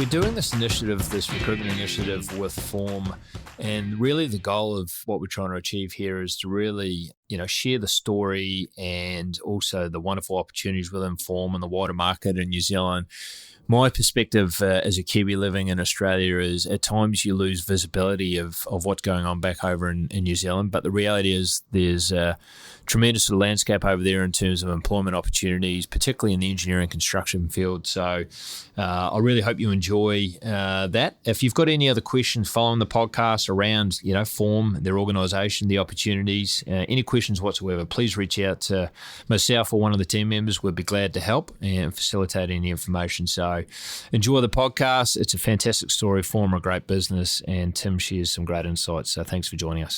we're doing this recruitment initiative with Form, and really the goal of what we're trying to achieve here is to really, share the story and also the wonderful opportunities within Form and the wider market in New Zealand. My perspective as a Kiwi living in Australia is at times you lose visibility of what's going on back over in New Zealand, but the reality is there's a tremendous landscape over there in terms of employment opportunities, particularly in the engineering construction field. So I really hope you enjoy that. If you've got any other questions following the podcast around, Form, their organisation, the opportunities, any questions whatsoever, please reach out to myself or one of the team members. We'd be glad to help and facilitate any information. So enjoy the podcast. It's a fantastic story. Form are a great business, and Tim shares some great insights. So thanks for joining us.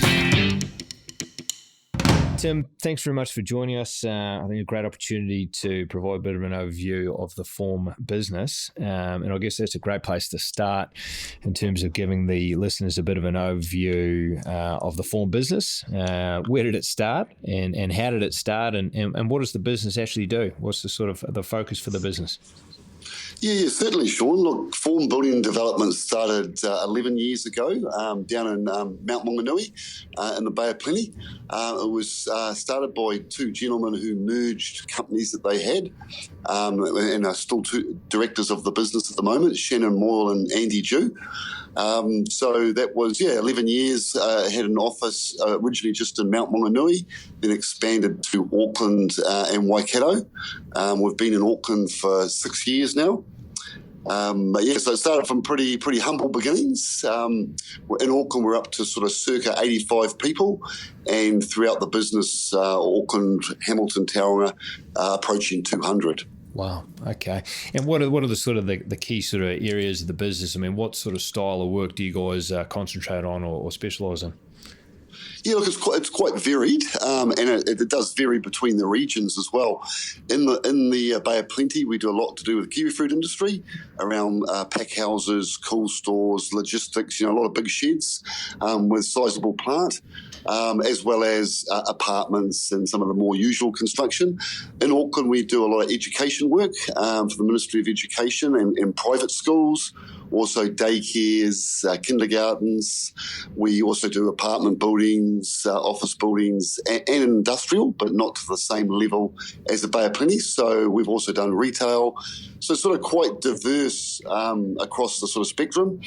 Tim, thanks very much for joining us. I think a great opportunity to provide a bit of an overview of the Form business. And I guess that's a great place to start in terms of giving the listeners a bit of an overview of the Form business. Where did it start and how did it start and what does the business actually do? What's the sort of the focus for the business? Yeah, certainly, Shaun. Look, Form Building Development started 11 years ago down in Mount Maunganui in the Bay of Plenty. It was started by two gentlemen who merged companies that they had and are still two directors of the business at the moment, Shannon Moyle and Andy Jew. So that was, 11 years, had an office originally just in Mount Maunganui, then expanded to Auckland and Waikato. We've been in Auckland for 6 years now. So it started from pretty humble beginnings. In Auckland, we're up to sort of circa 85 people, and throughout the business, Auckland, Hamilton, Tauranga, approaching 200. Wow. Okay. And what are the sort of the key sort of areas of the business? I mean, what sort of style of work do you guys concentrate on or specialise in? Yeah, look, it's quite varied, and it does vary between the regions as well. In the Bay of Plenty, we do a lot to do with the kiwi fruit industry around pack houses, cool stores, logistics. A lot of big sheds with sizable plant, as well as apartments and some of the more usual construction. In Auckland, we do a lot of education work for the Ministry of Education and private schools. Also daycares, kindergartens. We also do apartment buildings, office buildings, and industrial, but not to the same level as the Bay of Plenty. So we've also done retail. So sort of quite diverse across the sort of spectrum.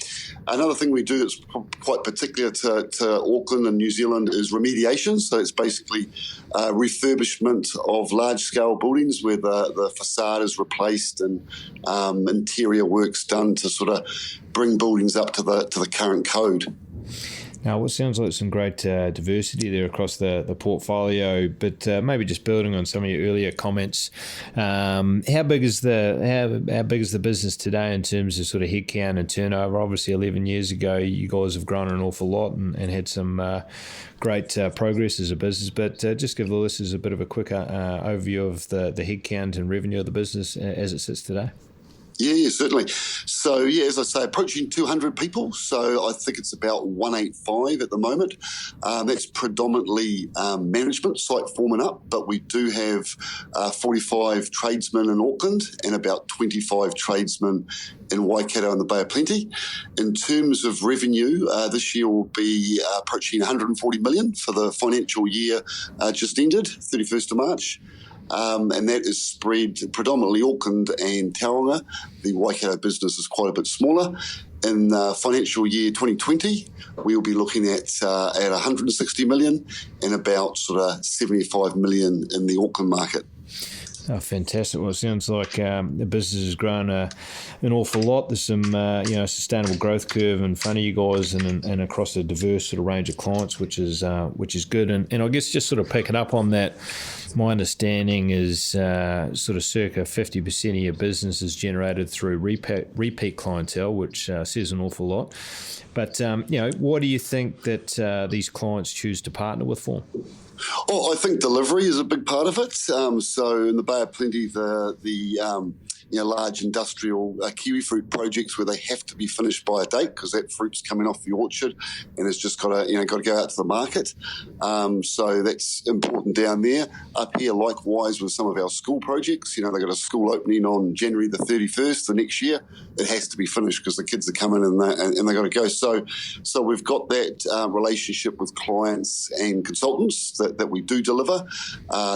Another thing we do that's quite particular to Auckland and New Zealand is remediation. So it's basically refurbishment of large-scale buildings where the facade is replaced and interior work's done to sort of bring buildings up to the current code. Now, it sounds like some great diversity there across the portfolio, but maybe just building on some of your earlier comments, how big is the business today in terms of sort of headcount and turnover? Obviously, 11 years ago, you guys have grown an awful lot and had some great progress as a business, but just give the listeners a bit of a quicker overview of the headcount and revenue of the business as it sits today. Yeah, certainly. So, as I say, approaching 200 people. So I think it's about 185 at the moment. That's predominantly management, site foreman up, but we do have 45 tradesmen in Auckland and about 25 tradesmen in Waikato and the Bay of Plenty. In terms of revenue, this year will be approaching 140 million for the financial year just ended, 31st of March. And that is spread predominantly Auckland and Tauranga. The Waikato business is quite a bit smaller. In financial year 2020, we will be looking at 160 million and about sort of 75 million in the Auckland market. Oh, fantastic. Well, it sounds like the business has grown an awful lot. There's some sustainable growth curve in front of you guys and across a diverse sort of range of clients, which is good. And I guess just sort of picking up on that, my understanding is sort of circa 50% of your business is generated through repeat clientele, which says an awful lot. But, why do you think that these clients choose to partner with Form? I think delivery is a big part of it. So in the Bay of Plenty, the large industrial kiwi fruit projects where they have to be finished by a date because that fruit's coming off the orchard and it's just got to go out to the market. So that's important down there. Up here, likewise, with some of our school projects, they've got a school opening on January the 31st the next year. It has to be finished because the kids are coming and they've got to go. So we've got that relationship with clients and consultants that we do deliver.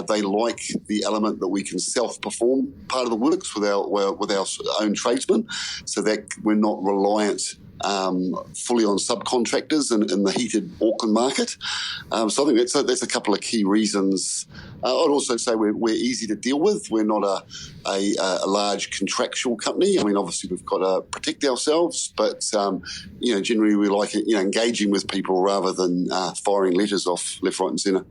They like the element that we can self-perform part of the works with our own tradesmen, so that we're not reliant fully on subcontractors in the heated Auckland market. So I think that's a couple of key reasons. I'd also say we're easy to deal with. We're not a large contractual company. I mean, obviously we've got to protect ourselves, but generally we like engaging with people rather than firing letters off left, right, and centre.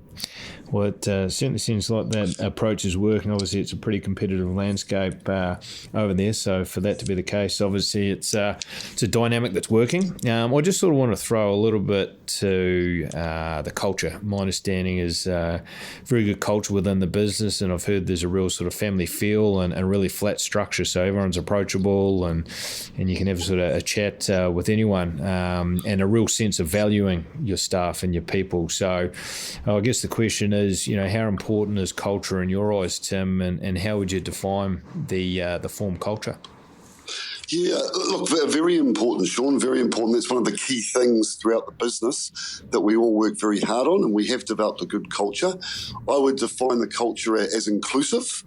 Well, it certainly seems like that approach is working. Obviously, it's a pretty competitive landscape over there. So for that to be the case, obviously it's a dynamic that's working. I just sort of want to throw a little bit to the culture. My understanding is very good culture within the business, and I've heard there's a real sort of family feel and really flat structure. So everyone's approachable and you can have sort of a chat with anyone, and a real sense of valuing your staff and your people. So I guess the question is, how important is culture in your eyes, Tim, and how would you define the form culture? Yeah, look, very important, Shaun, very important. That's one of the key things throughout the business that we all work very hard on, and we have developed a good culture. I would define the culture as inclusive,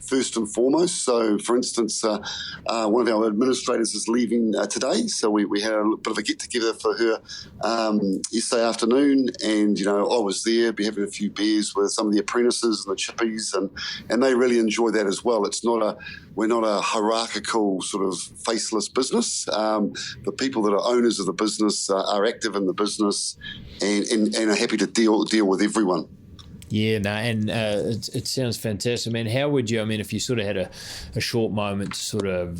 first and foremost. So, for instance, one of our administrators is leaving today, so we had a bit of a get-together for her yesterday afternoon, and, I was there, be having a few beers with some of the apprentices and the chippies, and they really enjoy that as well. We're not a hierarchical sort of faceless business. The people that are owners of the business are active in the business and are happy to deal with everyone. Yeah, no, and it sounds fantastic. I mean, how would you, if you sort of had a short moment to sort of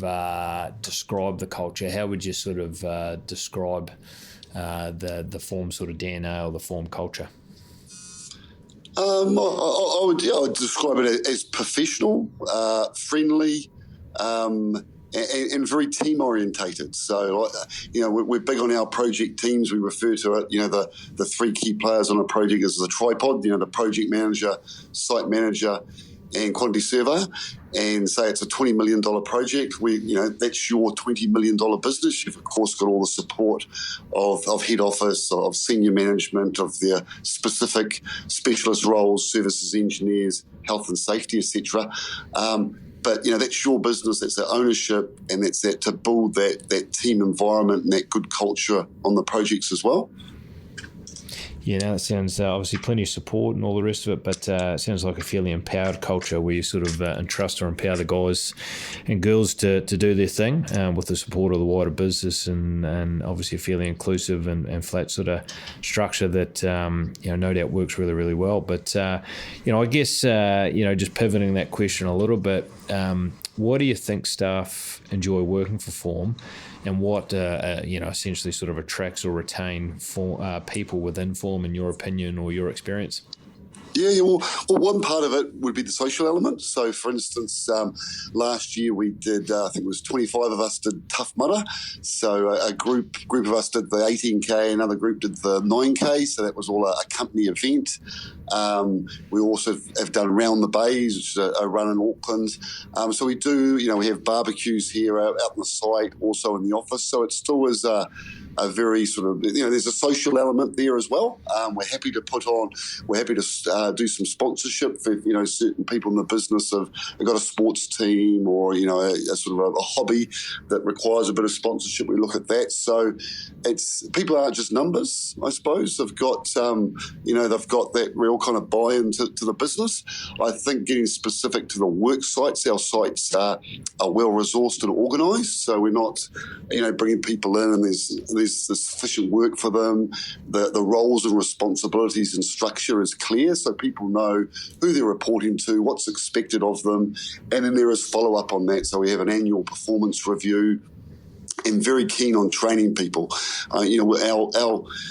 describe the culture, how would you sort of describe the form sort of DNA or the form culture? I would describe it as professional, friendly, and very team orientated. So, we're big on our project teams. We refer to it, the three key players on a project as the tripod, the project manager, site manager, and quantity surveyor. And say it's a $20 million project, that's your $20 million business. You've, of course, got all the support of head office, of senior management, of their specific specialist roles, services engineers, health and safety, etc. But, that's your business, that's their ownership, and that's that to build that team environment and that good culture on the projects as well. Yeah, no, it sounds obviously plenty of support and all the rest of it, but it sounds like a fairly empowered culture where you sort of entrust or empower the guys and girls to do their thing with the support of the wider business and obviously a fairly inclusive and flat sort of structure that, no doubt works really, really well. But, I guess, just pivoting that question a little bit, what do you think staff enjoy working for Form, and what essentially sort of attracts or retain people within Form, in your opinion or your experience? Yeah, well, one part of it would be the social element. So, for instance, last year we did, I think it was 25 of us did Tough Mudder. So a group of us did the 18K, another group did the 9K. So that was all a company event. We also have done Round the Bays, which is a run in Auckland. So we do, we have barbecues here out on the site, also in the office. So it still is a very sort of, there's a social element there as well. We're happy to do some sponsorship for, certain people in the business have got a sports team or, a sort of a hobby that requires a bit of sponsorship. We look at that. So people aren't just numbers, I suppose. They've got, they've got that real kind of buy-in to the business. I think getting specific to the work sites, our sites are well-resourced and organised. So we're not, bringing people in and there's sufficient work for them. The roles and responsibilities and structure is clear, so people know who they're reporting to, what's expected of them, and then there is follow-up on that. So we have an annual performance review and very keen on training people. Our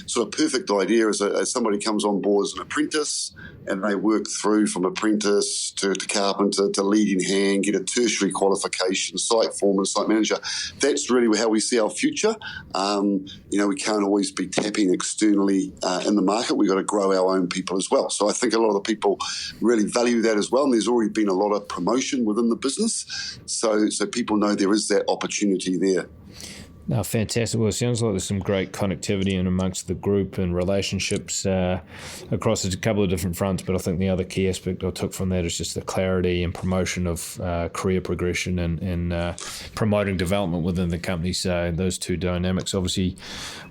sort of perfect idea is as somebody comes on board as an apprentice and they work through from apprentice to carpenter to leading hand, get a tertiary qualification, site foreman, site manager. That's really how we see our future. We can't always be tapping externally in the market. We've got to grow our own people as well. So I think a lot of the people really value that as well. And there's already been a lot of promotion within the business. So people know there is that opportunity there. No, fantastic. Well, it sounds like there's some great connectivity in amongst the group and relationships across a couple of different fronts. But I think the other key aspect I took from that is just the clarity and promotion of career progression and promoting development within the company. So those two dynamics obviously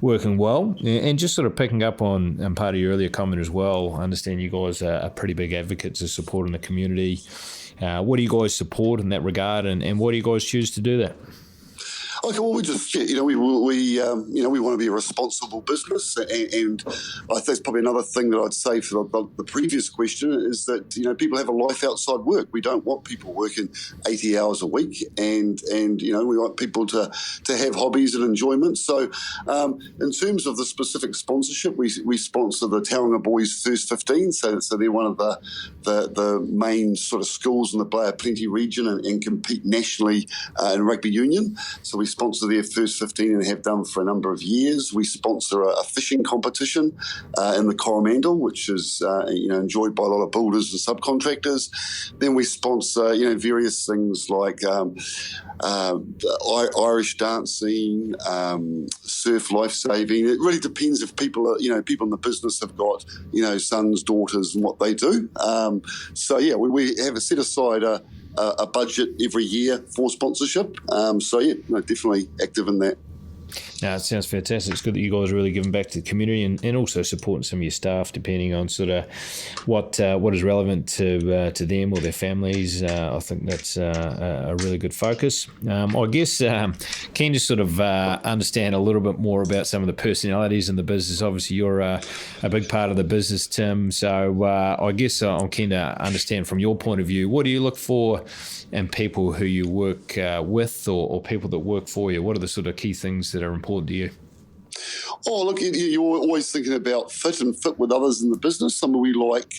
working well. And just sort of picking up on part of your earlier comment as well, I understand you guys are pretty big advocates of supporting the community. What do you guys support in that regard, and what do you guys choose to do that? Okay, well, we just, we want to be a responsible business, and I think that's probably another thing that I'd say for the previous question is that people have a life outside work. We don't want people working 80 hours a week, and we want people to have hobbies and enjoyment. So, in terms of the specific sponsorship, we sponsor the Tauranga Boys First 15. So they're one of the main sort of schools in the Bay of Plenty region and compete nationally in rugby union. So we sponsor their First 15 and have done for a number of years. We sponsor a fishing competition in the Coromandel, which is enjoyed by a lot of builders and subcontractors. Then we sponsor various things like Irish dancing, surf lifesaving. It really depends if people in the business have got sons, daughters, and what they do. We have set aside a budget every year for sponsorship. Definitely active in that. No, it sounds fantastic. It's good that you guys are really giving back to the community and also supporting some of your staff, depending on sort of what is relevant to them or their families. I think that's a really good focus. I guess keen to sort of understand a little bit more about some of the personalities in the business. Obviously, you're a big part of the business, Tim. So I guess I'm keen to understand from your point of view, what do you look for in people who you work with or people that work for you? What are the sort of key things that are important to you? Oh, look, you're always thinking about fit with others in the business. Some we like,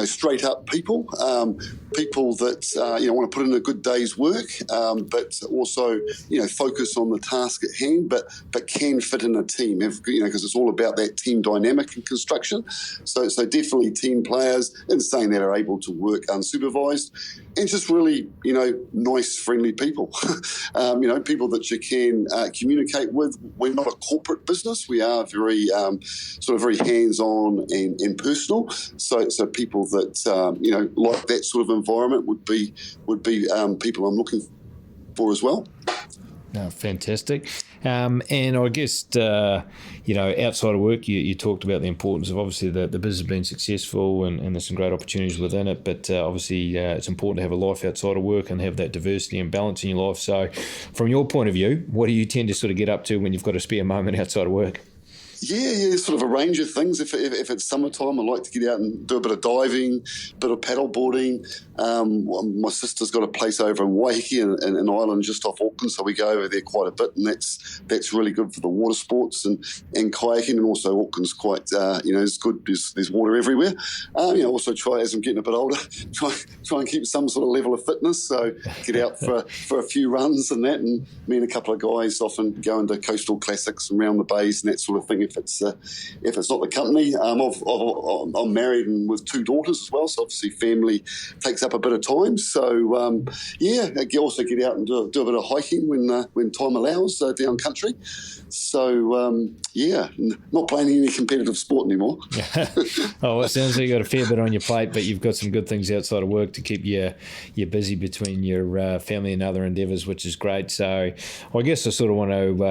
straight up people, people that, want to put in a good day's work, but also, focus on the task at hand, but can fit in a team, because it's all about that team dynamic in construction. So definitely team players, and saying that are able to work unsupervised, and just really, nice, friendly people, people that you can communicate with. We're not a corporate business. We are very very hands-on and personal. So people that like that sort of environment would be people I'm looking for as well. No, fantastic. And I guess, outside of work, you talked about the importance of obviously the business being successful and there's some great opportunities within it, but obviously it's important to have a life outside of work and have that diversity and balance in your life. So from your point of view, what do you tend to sort of get up to when you've got a spare moment outside of work? Yeah, sort of a range of things. If it's summertime, I like to get out and do a bit of diving, a bit of paddle boarding. My sister's got a place over in Waiheke, an island just off Auckland, so we go over there quite a bit, and that's really good for the water sports and kayaking. And also Auckland's quite it's good. There's water everywhere. Also try, as I'm getting a bit older, try and keep some sort of level of fitness. So get out for a few runs and that. And me and a couple of guys often go into coastal classics and around the bays and that sort of thing. If it's not the company, I'm married and with two daughters as well, so obviously family takes up a bit of time. So I also get out and do a bit of hiking when time allows down country. So not playing any competitive sport anymore. Oh, it sounds like you've got a fair bit on your plate, but you've got some good things outside of work to keep you busy between your family and other endeavours, which is great. So I guess I sort of want to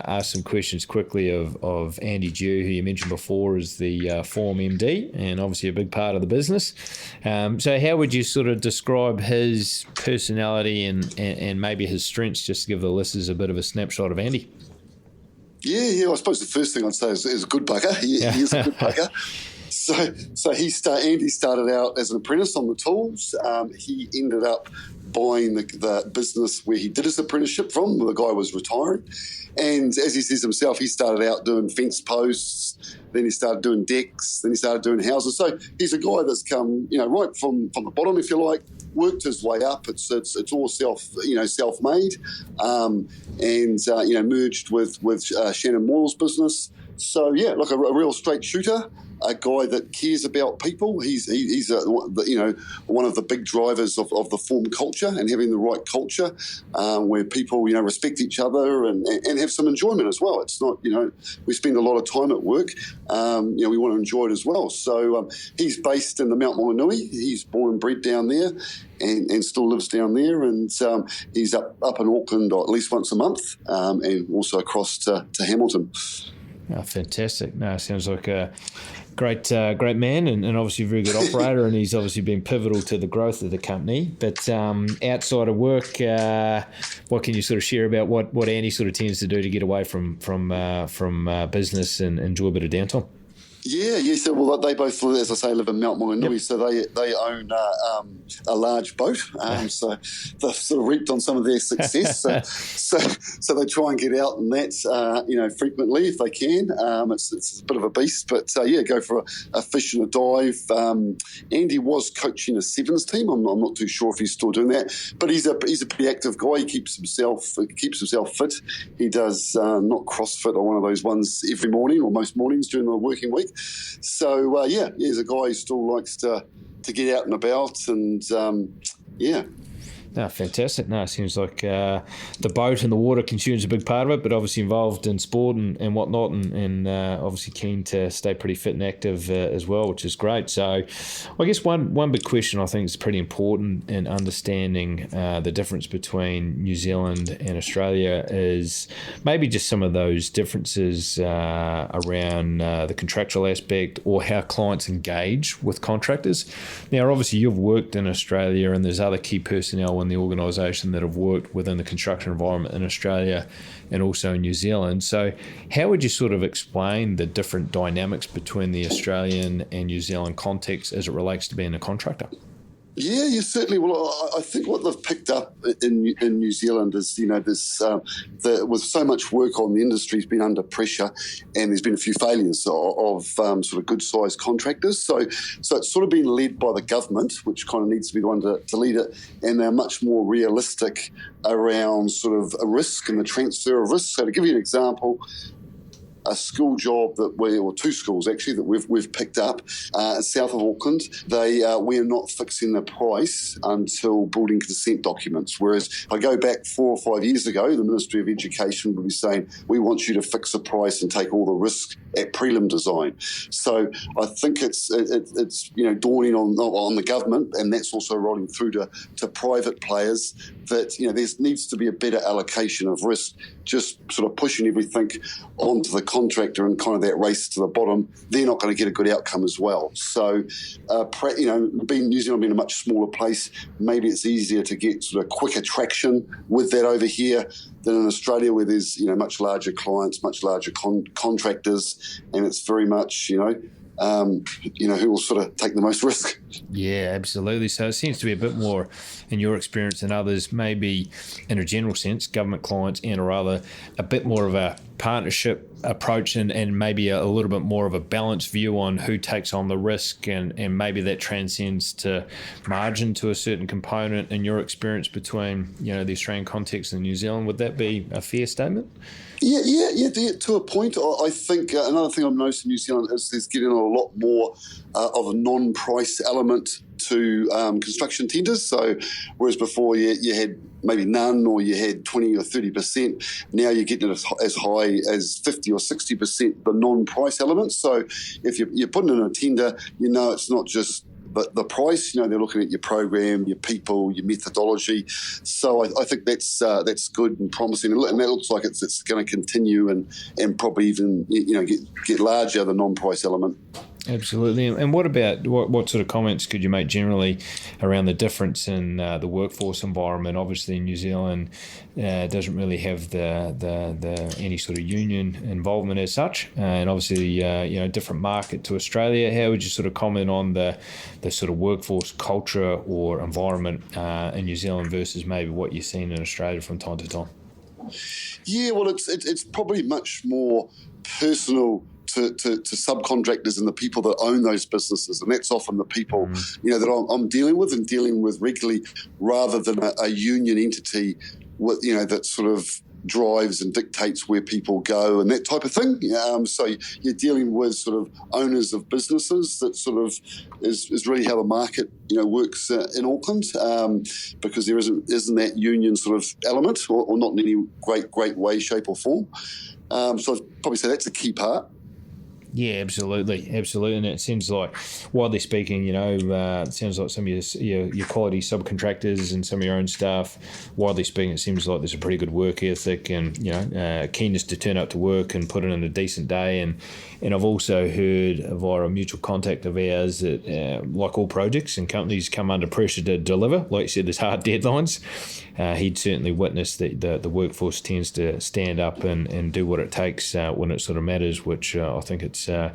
ask some questions quickly of Andy Dew, who you mentioned before is the Form MD and obviously a big part of the business. So how would you sort of describe his personality and maybe his strengths, just to give the listeners a bit of a snapshot of Andy? Yeah. I suppose the first thing I'd say is a good bugger. He is a good bugger. Andy started out as an apprentice on the tools. He ended up buying the business where he did his apprenticeship from, where the guy was retiring. And as he says himself, he started out doing fence posts, then he started doing decks, then he started doing houses. So he's a guy that's come, right from the bottom, if you like, worked his way up. It's all self-made, and merged with Shaun Waddell's business. So yeah, look, a real straight shooter. A guy that cares about people. He's one of the big drivers of the form culture and having the right culture where people respect each other and have some enjoyment as well. It's not we spend a lot of time at work. We want to enjoy it as well. So he's based in the Mount Maunganui. He's born and bred down there and still lives down there. And he's up in Auckland at least once a month and also across to Hamilton. Oh, fantastic. No, sounds like a great man and obviously a very good operator, and he's obviously been pivotal to the growth of the company. But outside of work, what can you sort of share about what Andy sort of tends to do to get away from business and enjoy a bit of downtime? Yeah. So, well, they both, as I say, live in Mount Maunganui, so they own a large boat. So they've sort of reaped on some of their success. So they try and get out in that, frequently if they can. It's a bit of a beast, but go for a fish and a dive. Andy was coaching a sevens team. I'm not too sure if he's still doing that, but he's a pretty active guy. He keeps himself fit. He does not CrossFit or one of those ones every morning or most mornings during the working week. So, he's a guy who still likes to get out and about and, No, fantastic. No, it seems like the boat and the water consumes a big part of it, but obviously involved in sport and whatnot, and obviously keen to stay pretty fit and active as well, which is great. So I guess one big question I think is pretty important in understanding the difference between New Zealand and Australia is maybe just some of those differences around the contractual aspect or how clients engage with contractors. Now, obviously, you've worked in Australia and there's other key personnel in the organisation that have worked within the construction environment in Australia and also in New Zealand. So how would you sort of explain the different dynamics between the Australian and New Zealand context as it relates to being a contractor? Yeah, certainly. Well, I think what they've picked up in New Zealand is, with so much work on, the industry's been under pressure, and there's been a few failures of sort of good-sized contractors. So it's sort of been led by the government, which kind of needs to be the one to lead it, and they're much more realistic around sort of a risk and the transfer of risk. So to give you an example, a school job or two schools actually that we've picked up south of Auckland. We're not fixing the price until building consent documents. Whereas if I go back 4 or 5 years ago, the Ministry of Education would be saying, we want you to fix the price and take all the risk at prelim design. So I think it's dawning on the government, and that's also rolling through to private players, that there needs to be a better allocation of risk. Just sort of pushing everything onto the contractor and kind of that race to the bottom, they're not going to get a good outcome as well. So, New Zealand being a much smaller place, maybe it's easier to get sort of quicker traction with that over here than in Australia, where there's much larger clients, much larger contractors, and it's very much who will sort of take the most risk. Yeah, absolutely. So it seems to be a bit more, in your experience than others, maybe in a general sense, government clients and or other, a bit more of a partnership approach and maybe a little bit more of a balanced view on who takes on the risk, and maybe that transcends to margin to a certain component in your experience between, the Australian context and New Zealand. Would that be a fair statement? Yeah, to a point. I think another thing I've noticed in New Zealand is there's getting a lot more of a non-price element to construction tenders. So whereas before you had maybe none, or you had 20 or 30%, now you're getting it as high as 50 or 60%, the non-price element. So if you're putting in a tender, it's not just the price, they're looking at your program, your people, your methodology. So I think that's good and promising, and that looks like it's going to continue and probably even get larger, the non-price element. Absolutely. And what about what sort of comments could you make generally around the difference in the workforce environment? Obviously, New Zealand doesn't really have the any sort of union involvement as such, and obviously, different market to Australia. How would you sort of comment on the sort of workforce culture or environment in New Zealand versus maybe what you're seeing in Australia from time to time? Yeah, well, it's probably much more personal to subcontractors and the people that own those businesses, and that's often the people that I'm dealing with regularly, rather than a union entity that sort of drives and dictates where people go and that type of thing. So you're dealing with sort of owners of businesses. That sort of is really how the market works in Auckland, because there isn't that union sort of element, or not in any great way, shape or form. So I'd probably say that's a key part. Yeah, absolutely. And it seems like, widely speaking, it sounds like some of your quality subcontractors and some of your own staff, widely speaking, it seems like there's a pretty good work ethic and, keenness to turn up to work and put in a decent day. And I've also heard via a mutual contact of ours that, like all projects and companies come under pressure to deliver. Like you said, there's hard deadlines. He'd certainly witnessed that the workforce tends to stand up and do what it takes when it sort of matters, which I think it's a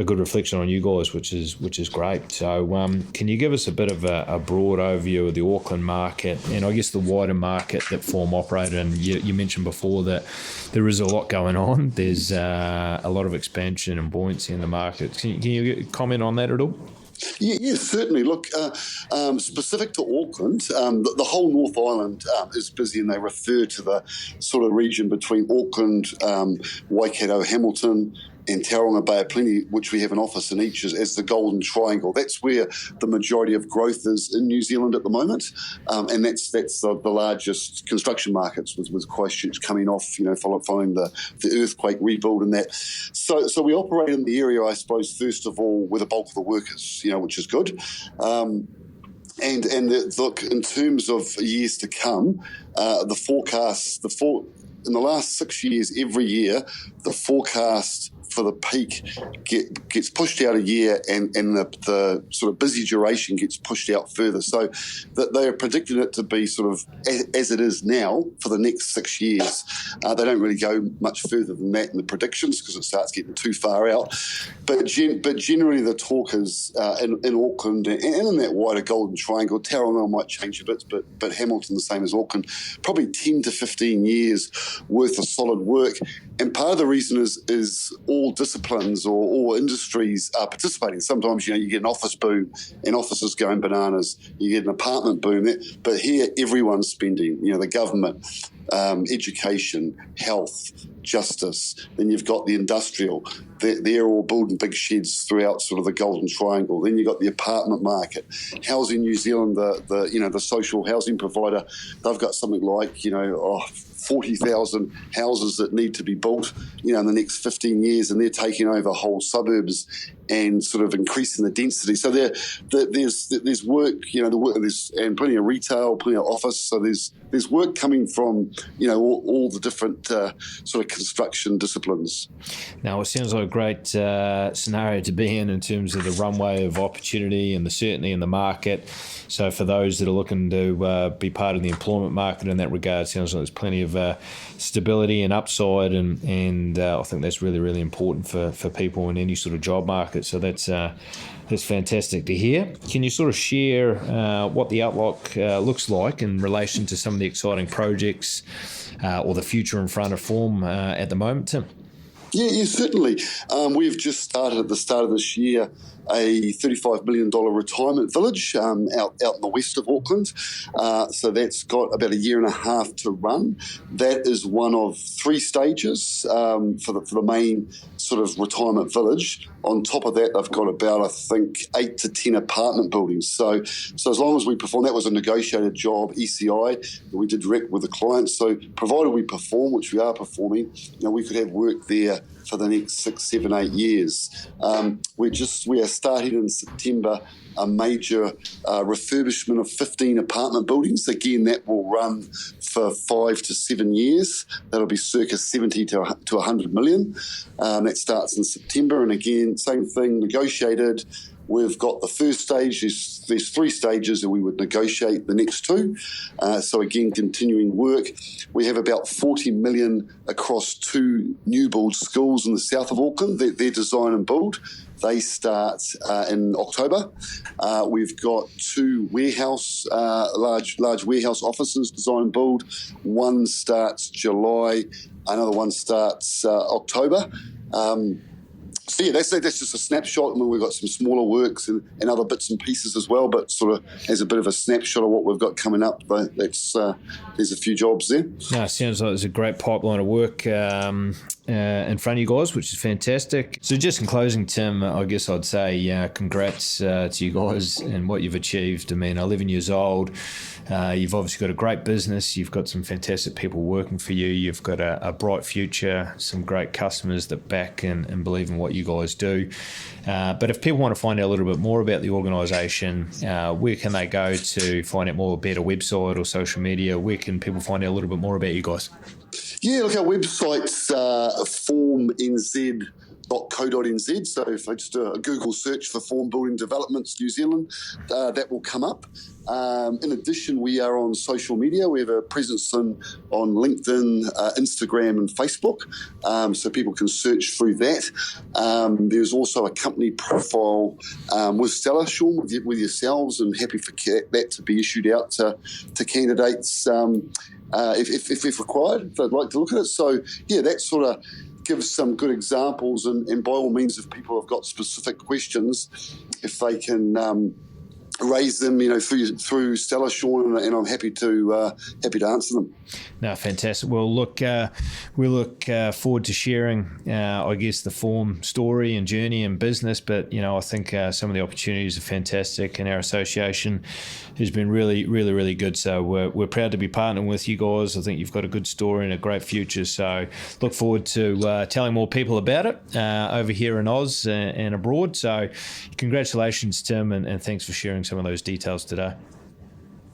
good reflection on you guys, which is great. So can you give us a bit of a broad overview of the Auckland market and I guess the wider market that Form operate in? You mentioned before that there is a lot going on. There's a lot of expansion and buoyancy in the market. Can you comment on that at all? Yeah, certainly. Look, specific to Auckland, the whole North Island is busy, and they refer to the sort of region between Auckland, Waikato, Hamilton, and Tauranga Bay of Plenty, which we have an office in each, as the Golden Triangle. That's where the majority of growth is in New Zealand at the moment, and that's the largest construction markets, with Christchurch coming off, following the earthquake rebuild and that. So we operate in the area, I suppose, first of all, with a bulk of the workers, which is good. Look, in terms of years to come, the forecast, in the last 6 years, every year, the forecast for the peak gets pushed out a year, and the sort of busy duration gets pushed out further. So that they are predicting it to be sort of as it is now for the next 6 years. They don't really go much further than that in the predictions, because it starts getting too far out. But generally the talk is in Auckland and in that wider Golden Triangle. Tauranga might change a bit, but Hamilton the same as Auckland, probably 10 to 15 years worth of solid work. And part of the reason is all disciplines or all industries are participating. Sometimes, you get an office boom and offices going bananas. You get an apartment boom. But here, everyone's spending, the government, education, health, justice. Then you've got the industrial. They're all building big sheds throughout sort of the Golden Triangle. Then you've got the apartment market. Housing New Zealand, the social housing provider, they've got something like, 40,000 houses that need to be built, in the next 15 years, and they're taking over whole suburbs and sort of increasing the density. So there's work, there's and plenty of retail, plenty of office. So there's work coming from, all the different sort of construction disciplines. Now, it sounds like a great scenario to be in terms of the runway of opportunity and the certainty in the market. So for those that are looking to be part of the employment market in that regard, it sounds like there's plenty of stability and upside, and I think that's really, really important for people in any sort of job market. So that's fantastic to hear. Can you sort of share what the outlook looks like in relation to some of the exciting projects or the future in front of Form at the moment, Tim? Yeah, certainly. We've just started at the start of this year a $35 million retirement village out in the west of Auckland. So that's got about a year and a half to run. That is one of 3 stages for the main sort of retirement village. On top of that, they've got about, I think, 8 to 10 apartment buildings. So as long as we perform, that was a negotiated job, ECI, that we did direct with the client. So provided we perform, which we are performing, we could have work there for the next 6, 7, 8 years. We are starting in September a major refurbishment of 15 apartment buildings. Again, that will run for 5 to 7 years. That'll be circa 70 to 100 million. That starts in September, and again, same thing, negotiated. We've got the first stage. There's 3 stages, and we would negotiate the next 2. So again, continuing work. We have about 40 million across 2 new build schools in the south of Auckland. They're design and build. They start in October. We've got 2 warehouse, large warehouse offices, design and build. One starts July, another one starts October. So yeah, that's just a snapshot. I mean, we've got some smaller works and other bits and pieces as well, but sort of as a bit of a snapshot of what we've got coming up. But there's a few jobs there. No, it sounds like there's a great pipeline of work in front of you guys, which is fantastic. So just in closing, Tim, I guess I'd say congrats to you guys and what you've achieved. I mean, 11 years old. You've obviously got a great business. You've got some fantastic people working for you. You've got a bright future, some great customers that back and believe in what you guys do. But if people want to find out a little bit more about the organisation, where can they go to find out more about a website or social media? Where can people find out a little bit more about you guys? Yeah, look, our website's formnz.co.nz. So if I just do a Google search for Form Building Developments New Zealand, that will come up. In addition, we are on social media. We have a presence on LinkedIn, Instagram and Facebook, so people can search through that. There's also a company profile with Stella, Shaun, with yourselves, and happy for that to be issued out to candidates if required, if they'd like to look at it. So, yeah, that sort of gives some good examples, and by all means, if people have got specific questions, if they can raise them, through Stella, Shaun, and I'm happy to answer them. No, fantastic. Well, look, we look forward to sharing, I guess, the Form story and journey and business. But I think some of the opportunities are fantastic, and our association has been really, really, really good. So we're proud to be partnering with you guys. I think you've got a good story and a great future. So look forward to telling more people about it over here in Oz and abroad. So congratulations, Tim, and thanks for sharing some of those details today.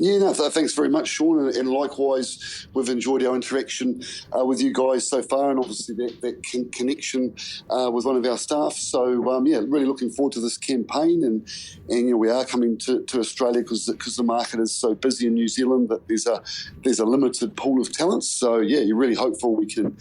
Yeah, no, thanks very much, Shaun, and likewise, we've enjoyed our interaction with you guys so far, and obviously that connection with one of our staff. So, really looking forward to this campaign, and we are coming to Australia because the market is so busy in New Zealand that there's a limited pool of talents. So, yeah, you're really hopeful we can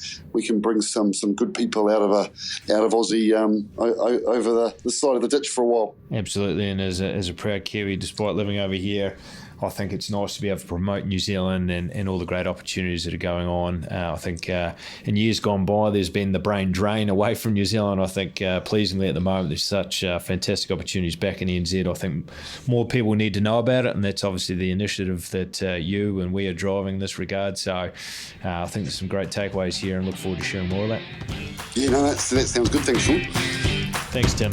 bring some good people out of Aussie over the side of the ditch for a while. Absolutely, and as a proud Kiwi, despite living over here, I think it's nice to be able to promote New Zealand and all the great opportunities that are going on. I think in years gone by, there's been the brain drain away from New Zealand. I think pleasingly at the moment, there's such fantastic opportunities back in NZ. I think more people need to know about it, and that's obviously the initiative that you and we are driving in this regard. So I think there's some great takeaways here, and look forward to sharing more of that. Yeah, no, that sounds good. Thanks, Shaun. Thanks, Tim.